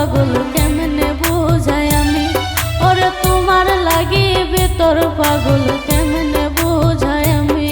পাগল কেমনে বুঝাই আমি, ওরে তোমার লাগি ভিতর পাগল কেমনে বুঝাই আমি।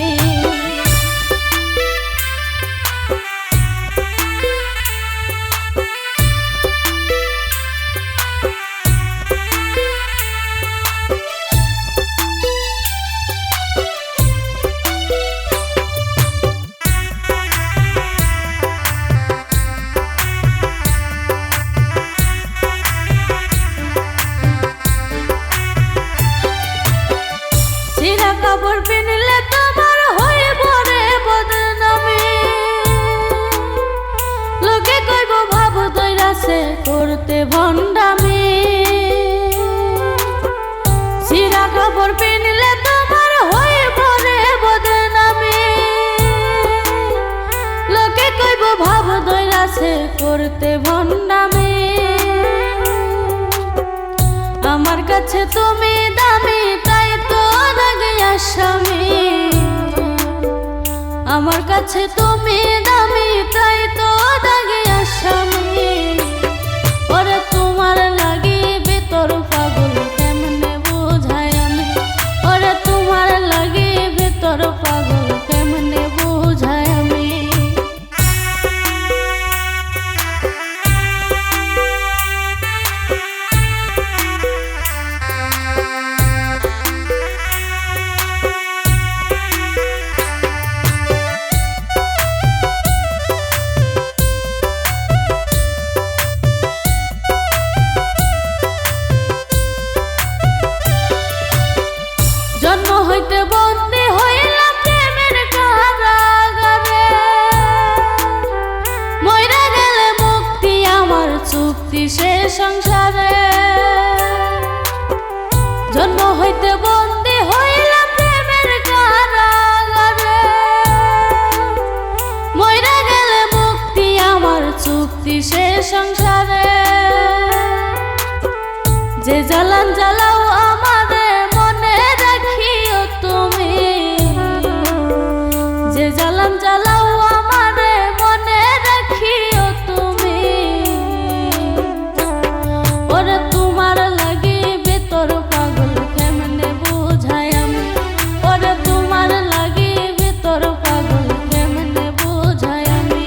কাপড় পিনলে তোমার হইব রে বদনামি, লোকে কইব ভাব দইরাছে করতে ভণ্ডামি। সিরা কাপড় পিনলে তোমার হইব রে বদনামি, লোকে কইব ভাব দইরাছে করতে ভণ্ডামি। আমার কাছে তুমি দামি তাই তো স্বামী, আমার কাছে তুমি দামি তাই তো দাগে আসামি। ওরে তোমার লাগি ভিতর পাগল কেমনে বুঝাই আমি, ওরে তোমার লাগি ভিতর পাগল কেমনে বুঝাই আমি। জন্ম হইতে বন্দী হইলাম প্রেমের কারাগারে, মইরা গেলে মুক্তি আমার চুক্তি সে সংসারে। জন্ম হইতে বন্দী হইলাম প্রেমের কারাগারে, মইরা গেলে মুক্তি আমার চুক্তি সে সংসারে। যে জ্বালান জ্বালাও আমাদের মনে রাখিও তুমি, যে জ্বালান জ্বালাও আমারে মনে রাখিও তুমি। ওরে তোমার লাগি ভিতর পাগল কেমনে বুঝাই আমি, ওরে তোমার লাগি ভিতর পাগল কেমনে বুঝাই আমি।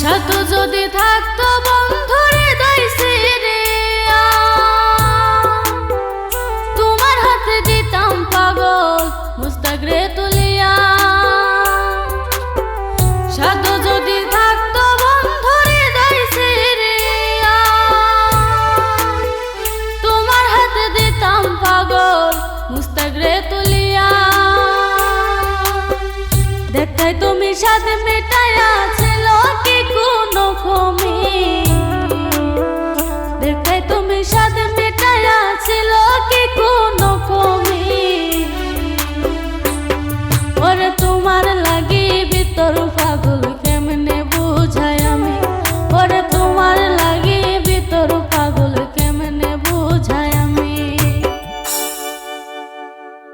সাথ যদি থাকতো বন্ধু হৃদয় সিরিয়া, তোমার হাতে দিতাম পাগল মুস্তাক রে তুলিয়া। সাথ যদি থাকতো বন্ধু হৃদয় সিরিয়া, তোমার হাতে দিতাম পাগল মুস্তাক রে তুলিয়া। দেখতে তুমি সাথে